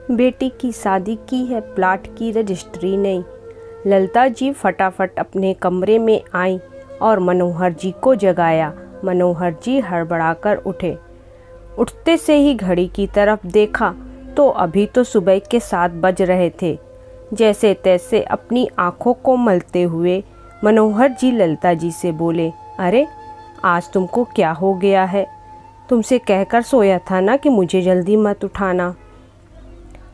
बेटी की शादी की है, प्लाट की रजिस्ट्री नहीं। ललिता जी फटाफट अपने कमरे में आईं और मनोहर जी को जगाया। मनोहर जी हड़बड़ाकर उठे। उठते से ही घड़ी की तरफ देखा तो अभी तो सुबह के 7 बज रहे थे। जैसे तैसे अपनी आंखों को मलते हुए मनोहर जी ललिता जी से बोले, अरे आज तुमको क्या हो गया है? तुमसे कहकर सोया था ना कि मुझे जल्दी मत उठाना।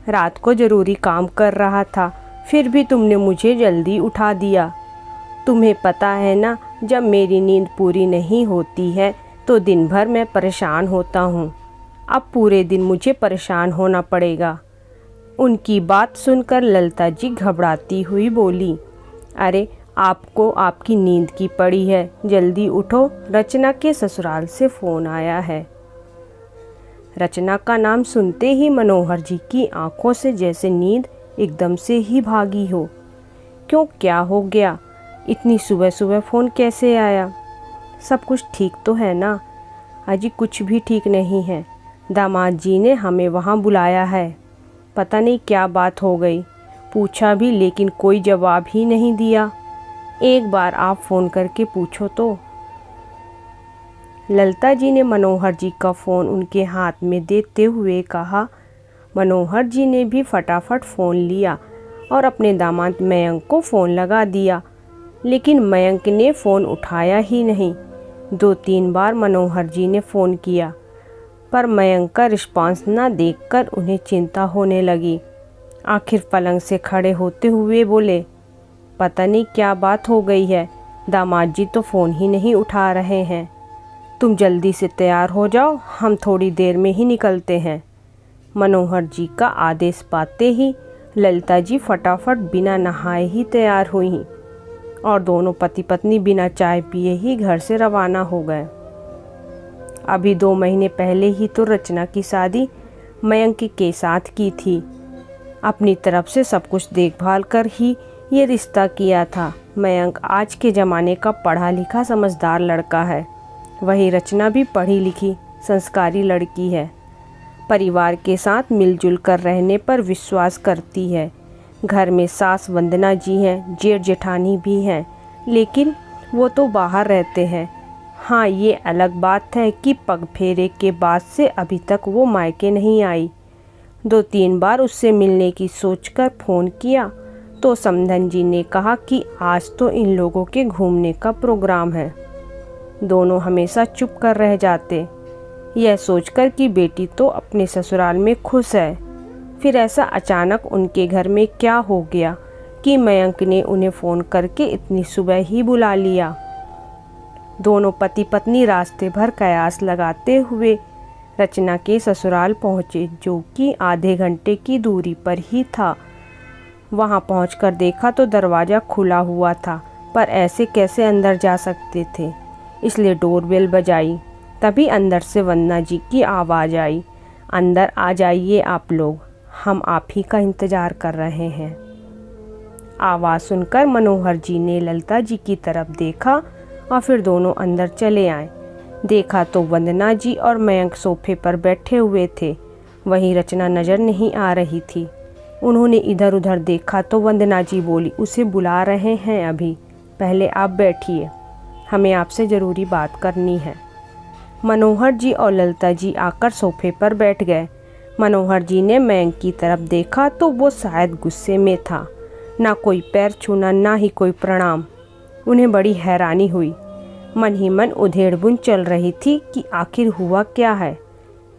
रात को ज़रूरी काम कर रहा था, फिर भी तुमने मुझे जल्दी उठा दिया। तुम्हें पता है ना, जब मेरी नींद पूरी नहीं होती है तो दिन भर मैं परेशान होता हूँ। अब पूरे दिन मुझे परेशान होना पड़ेगा। उनकी बात सुनकर ललिता जी घबराती हुई बोली, अरे आपको आपकी नींद की पड़ी है, जल्दी उठो, रचना के ससुराल से फ़ोन आया है। रचना का नाम सुनते ही मनोहर जी की आंखों से जैसे नींद एकदम से ही भागी हो। क्यों, क्या हो गया? इतनी सुबह सुबह फ़ोन कैसे आया? सब कुछ ठीक तो है ना? अजी कुछ भी ठीक नहीं है। दामाद जी ने हमें वहाँ बुलाया है। पता नहीं क्या बात हो गई। पूछा भी लेकिन कोई जवाब ही नहीं दिया। एक बार आप फ़ोन करके पूछो तो। ललिता जी ने मनोहर जी का फ़ोन उनके हाथ में देते हुए कहा। मनोहर जी ने भी फटाफट फ़ोन लिया और अपने दामाद मयंक को फ़ोन लगा दिया, लेकिन मयंक ने फ़ोन उठाया ही नहीं। 2-3 बार मनोहर जी ने फ़ोन किया, पर मयंक का रिस्पांस न देखकर उन्हें चिंता होने लगी। आखिर पलंग से खड़े होते हुए बोले, पता नहीं क्या बात हो गई है, दामाद जी तो फ़ोन ही नहीं उठा रहे हैं। तुम जल्दी से तैयार हो जाओ, हम थोड़ी देर में ही निकलते हैं। मनोहर जी का आदेश पाते ही ललिता जी फटाफट बिना नहाए ही तैयार हुई और दोनों पति पत्नी बिना चाय पिए ही घर से रवाना हो गए। अभी 2 महीने पहले ही तो रचना की शादी मयंक के साथ की थी। अपनी तरफ से सब कुछ देखभाल कर ही ये रिश्ता किया था। मयंक आज के ज़माने का पढ़ा लिखा समझदार लड़का है। वही रचना भी पढ़ी लिखी संस्कारी लड़की है। परिवार के साथ मिलजुल कर रहने पर विश्वास करती है। घर में सास वंदना जी हैं, जेठ जेठानी भी हैं, लेकिन वो तो बाहर रहते हैं। हाँ, ये अलग बात है कि पग फेरे के बाद से अभी तक वो मायके नहीं आई। 2-3 बार उससे मिलने की सोचकर फ़ोन किया तो समधन जी ने कहा कि आज तो इन लोगों के घूमने का प्रोग्राम है। दोनों हमेशा चुप कर रह जाते, यह सोचकर कि बेटी तो अपने ससुराल में खुश है। फिर ऐसा अचानक उनके घर में क्या हो गया कि मयंक ने उन्हें फ़ोन करके इतनी सुबह ही बुला लिया। दोनों पति पत्नी रास्ते भर कयास लगाते हुए रचना के ससुराल पहुँचे, जो कि आधे घंटे की दूरी पर ही था। वहाँ पहुंचकर देखा तो दरवाज़ा खुला हुआ था, पर ऐसे कैसे अंदर जा सकते थे, इसलिए डोरबेल बजाई। तभी अंदर से वंदना जी की आवाज़ आई, अंदर आ जाइए आप लोग, हम आप ही का इंतज़ार कर रहे हैं। आवाज़ सुनकर मनोहर जी ने ललिता जी की तरफ देखा और फिर दोनों अंदर चले आए। देखा तो वंदना जी और मयंक सोफे पर बैठे हुए थे। वहीं रचना नज़र नहीं आ रही थी। उन्होंने इधर उधर देखा तो वंदना जी बोली, उसे बुला रहे हैं अभी, पहले आप बैठिए, हमें आपसे ज़रूरी बात करनी है। मनोहर जी और ललिता जी आकर सोफे पर बैठ गए। मनोहर जी ने मयंक की तरफ देखा तो वो शायद गुस्से में था। ना कोई पैर छूना, ना ही कोई प्रणाम। उन्हें बड़ी हैरानी हुई। मन ही मन उधेड़बुन चल रही थी कि आखिर हुआ क्या है।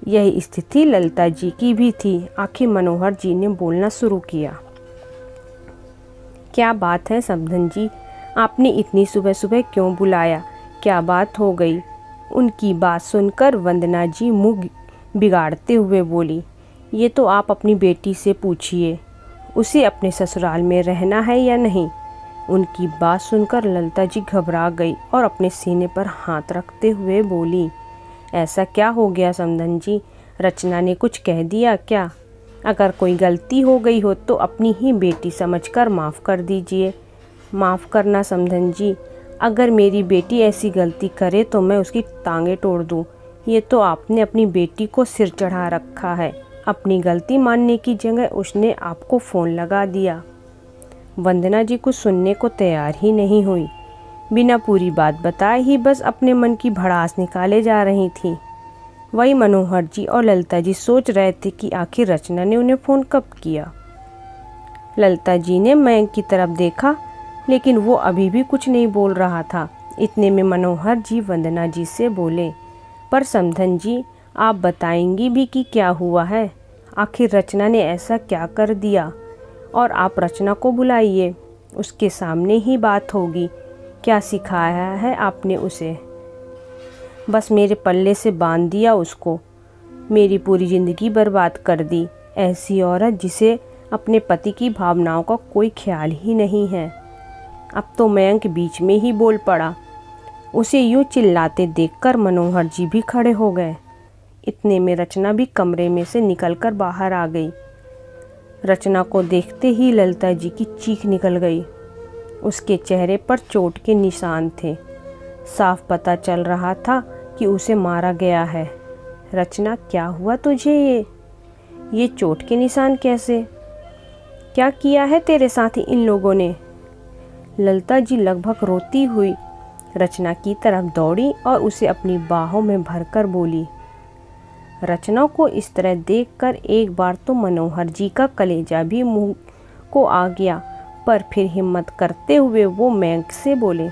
यही स्थिति ललिता जी की भी थी। आखिर मनोहर जी ने बोलना शुरू किया, क्या बात है समधन जी, आपने इतनी सुबह सुबह क्यों बुलाया, क्या बात हो गई? उनकी बात सुनकर वंदना जी मुँह बिगाड़ते हुए बोली, ये तो आप अपनी बेटी से पूछिए, उसे अपने ससुराल में रहना है या नहीं। उनकी बात सुनकर ललिता जी घबरा गई और अपने सीने पर हाथ रखते हुए बोली, ऐसा क्या हो गया समधन जी, रचना ने कुछ कह दिया क्या? अगर कोई गलती हो गई हो तो अपनी ही बेटी समझकर माफ़ कर दीजिए। माफ़ करना समधन जी, अगर मेरी बेटी ऐसी गलती करे तो मैं उसकी टांगें तोड़ दूँ। ये तो आपने अपनी बेटी को सिर चढ़ा रखा है, अपनी गलती मानने की जगह उसने आपको फ़ोन लगा दिया। वंदना जी कुछ सुनने को तैयार ही नहीं हुई। बिना पूरी बात बताए ही बस अपने मन की भड़ास निकाले जा रही थी। वही मनोहर जी और ललिता जी सोच रहे थे कि आखिर रचना ने उन्हें फ़ोन कब किया। ललिता जी ने मयंक की तरफ देखा, लेकिन वो अभी भी कुछ नहीं बोल रहा था। इतने में मनोहर जी वंदना जी से बोले, पर समधन जी, आप बताएंगी भी कि क्या हुआ है? आखिर रचना ने ऐसा क्या कर दिया? और आप रचना को बुलाइए, उसके सामने ही बात होगी। क्या सिखाया है आपने उसे? बस मेरे पल्ले से बांध दिया उसको, मेरी पूरी ज़िंदगी बर्बाद कर दी। ऐसी औरत जिसे अपने पति की भावनाओं का कोई ख्याल ही नहीं है। अब तो मयंक बीच में ही बोल पड़ा। उसे यूं चिल्लाते देखकर मनोहर जी भी खड़े हो गए। इतने में रचना भी कमरे में से निकलकर बाहर आ गई। रचना को देखते ही ललिता जी की चीख निकल गई। उसके चेहरे पर चोट के निशान थे। साफ पता चल रहा था कि उसे मारा गया है। रचना, क्या हुआ तुझे? ये चोट के निशान कैसे? क्या किया है तेरे साथ इन लोगों ने? ललिता जी लगभग रोती हुई रचना की तरफ दौड़ी और उसे अपनी बाहों में भरकर बोली। रचना को इस तरह देखकर एक बार तो मनोहर जी का कलेजा भी मुंह को आ गया, पर फिर हिम्मत करते हुए वो मयंक से बोले,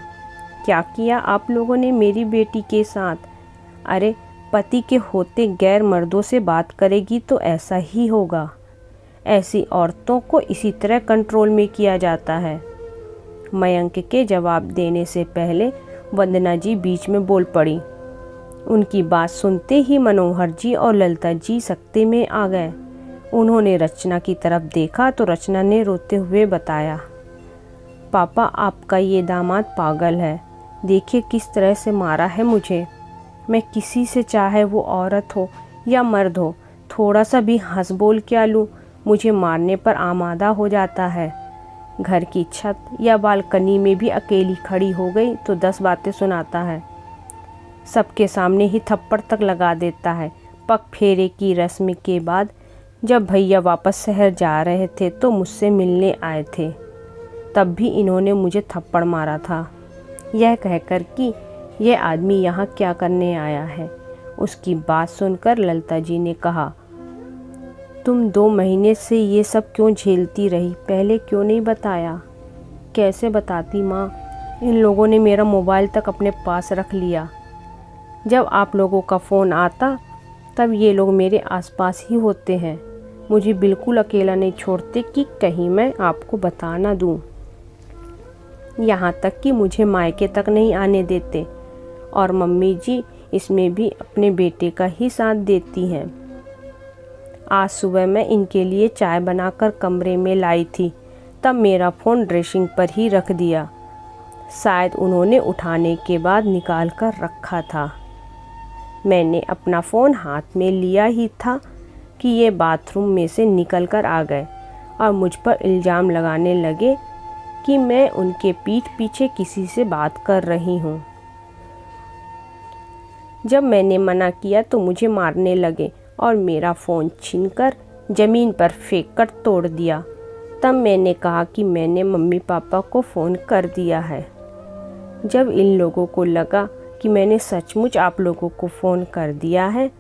क्या किया आप लोगों ने मेरी बेटी के साथ? अरे, पति के होते गैर मर्दों से बात करेगी तो ऐसा ही होगा। ऐसी औरतों को इसी तरह कंट्रोल में किया जाता है। मयंक के जवाब देने से पहले वंदना जी बीच में बोल पड़ी। उनकी बात सुनते ही मनोहर जी और ललिता जी सकते में आ गए। उन्होंने रचना की तरफ देखा तो रचना ने रोते हुए बताया, पापा, आपका ये दामाद पागल है। देखिए किस तरह से मारा है मुझे। मैं किसी से, चाहे वो औरत हो या मर्द हो, थोड़ा सा भी हंस बोल क्या लूँ, मुझे मारने पर आमादा हो जाता है। घर की छत या बालकनी में भी अकेली खड़ी हो गई तो 10 बातें सुनाता है। सबके सामने ही थप्पड़ तक लगा देता है। पग फेरे की रस्म के बाद जब भैया वापस शहर जा रहे थे तो मुझसे मिलने आए थे, तब भी इन्होंने मुझे थप्पड़ मारा था। यह कहकर कि यह आदमी यहाँ क्या करने आया है। उसकी बात सुनकर ललिता जी ने कहा, तुम 2 महीने से ये सब क्यों झेलती रही? पहले क्यों नहीं बताया? कैसे बताती माँ? इन लोगों ने मेरा मोबाइल तक अपने पास रख लिया। जब आप लोगों का फ़ोन आता तब ये लोग मेरे आसपास ही होते हैं। मुझे बिल्कुल अकेला नहीं छोड़ते कि कहीं मैं आपको बता ना दूँ। यहाँ तक कि मुझे मायके तक नहीं आने देते, और मम्मी जी इसमें भी अपने बेटे का ही साथ देती हैं। आज सुबह मैं इनके लिए चाय बनाकर कमरे में लाई थी, तब मेरा फ़ोन ड्रेसिंग पर ही रख दिया। शायद उन्होंने उठाने के बाद निकाल कर रखा था। मैंने अपना फ़ोन हाथ में लिया ही था कि ये बाथरूम में से निकल कर आ गए और मुझ पर इल्ज़ाम लगाने लगे कि मैं उनके पीठ पीछे किसी से बात कर रही हूँ। जब मैंने मना किया तो मुझे मारने लगे और मेरा फ़ोन छीनकर ज़मीन पर फेंक कर तोड़ दिया। तब मैंने कहा कि मैंने मम्मी पापा को फ़ोन कर दिया है। जब इन लोगों को लगा कि मैंने सचमुच आप लोगों को फ़ोन कर दिया है,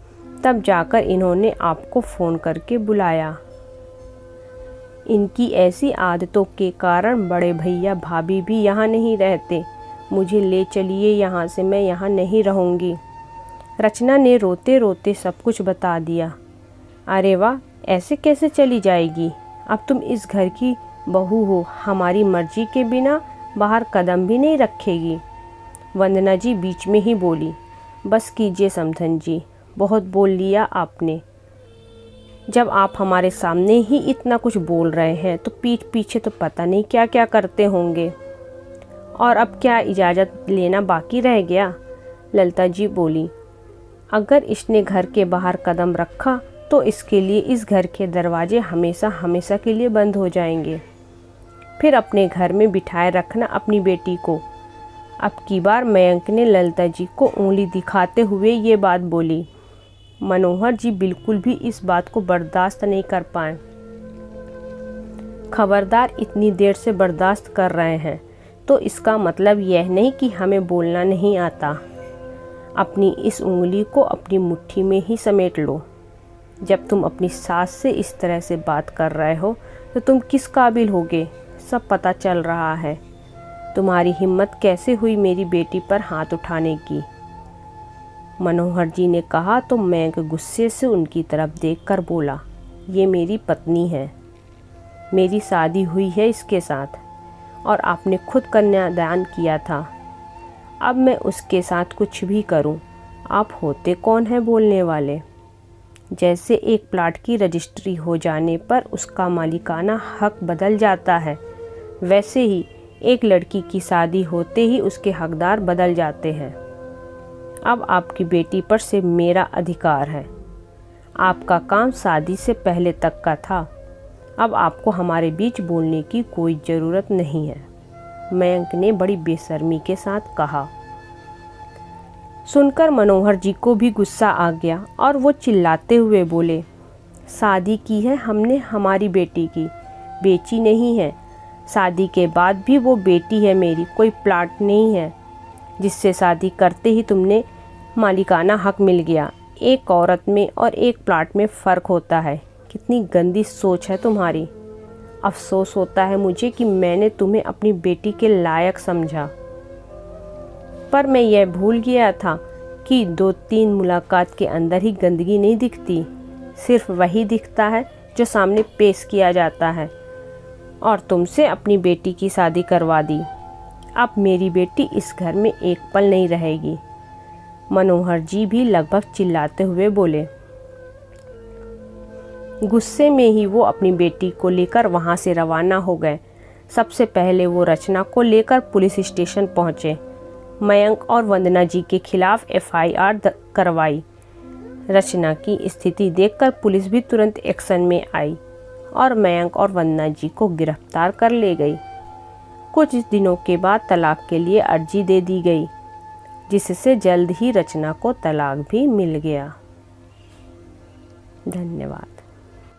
तब जाकर इन्होंने आपको फ़ोन करके बुलाया। इनकी ऐसी आदतों के कारण बड़े भैया भाभी भी यहाँ नहीं रहते। मुझे ले चलिए यहाँ से, मैं यहाँ नहीं रहूँगी। रचना ने रोते रोते सब कुछ बता दिया। अरे वाह, ऐसे कैसे चली जाएगी? अब तुम इस घर की बहू हो, हमारी मर्जी के बिना बाहर कदम भी नहीं रखेगी। वंदना जी बीच में ही बोली, बस कीजिए समधन जी, बहुत बोल लिया आपने। जब आप हमारे सामने ही इतना कुछ बोल रहे हैं तो पीठ पीछे तो पता नहीं क्या क्या करते होंगे। और अब क्या इजाज़त लेना बाकी रह गया? ललिता जी बोली, अगर इसने घर के बाहर कदम रखा तो इसके लिए इस घर के दरवाजे हमेशा हमेशा के लिए बंद हो जाएंगे। फिर अपने घर में बिठाए रखना अपनी बेटी को। अब की बार मयंक ने ललिता जी को उंगली दिखाते हुए ये बात बोली। मनोहर जी बिल्कुल भी इस बात को बर्दाश्त नहीं कर पाए। खबरदार, इतनी देर से बर्दाश्त कर रहे हैं तो इसका मतलब यह नहीं कि हमें बोलना नहीं आता। अपनी इस उंगली को अपनी मुट्ठी में ही समेट लो। जब तुम अपनी सास से इस तरह से बात कर रहे हो तो तुम किस काबिल होगे, सब पता चल रहा है। तुम्हारी हिम्मत कैसे हुई मेरी बेटी पर हाथ उठाने की? मनोहर जी ने कहा तो मयंक गुस्से से उनकी तरफ देखकर बोला, ये मेरी पत्नी है, मेरी शादी हुई है इसके साथ और आपने खुद कन्यादान किया था। अब मैं उसके साथ कुछ भी करूं, आप होते कौन हैं बोलने वाले? जैसे एक प्लाट की रजिस्ट्री हो जाने पर उसका मालिकाना हक बदल जाता है, वैसे ही एक लड़की की शादी होते ही उसके हकदार बदल जाते हैं। अब आपकी बेटी पर से मेरा अधिकार है। आपका काम शादी से पहले तक का था। अब आपको हमारे बीच बोलने की कोई ज़रूरत नहीं है, मयंक ने बड़ी बेशर्मी के साथ कहा। सुनकर मनोहर जी को भी गुस्सा आ गया और वो चिल्लाते हुए बोले, शादी की है हमने हमारी बेटी की, बेची नहीं है। शादी के बाद भी वो बेटी है मेरी, कोई प्लाट नहीं है जिससे शादी करते ही तुमने मालिकाना हक मिल गया। एक औरत में और एक प्लाट में फ़र्क होता है। कितनी गंदी सोच है तुम्हारी। अफसोस होता है मुझे कि मैंने तुम्हें अपनी बेटी के लायक समझा, पर मैं यह भूल गया था कि 2-3 मुलाकात के अंदर ही गंदगी नहीं दिखती, सिर्फ वही दिखता है जो सामने पेश किया जाता है। और तुमसे अपनी बेटी की शादी करवा दी। अब मेरी बेटी इस घर में एक पल नहीं रहेगी। मनोहर जी भी लगभग चिल्लाते हुए बोले। गुस्से में ही वो अपनी बेटी को लेकर वहाँ से रवाना हो गए। सबसे पहले वो रचना को लेकर पुलिस स्टेशन पहुँचे। मयंक और वंदना जी के खिलाफ FIR करवाई। रचना की स्थिति देखकर पुलिस भी तुरंत एक्शन में आई और मयंक और वंदना जी को गिरफ्तार कर ले गई। कुछ दिनों के बाद तलाक के लिए अर्जी दे दी गई, जिससे जल्द ही रचना को तलाक भी मिल गया। धन्यवाद।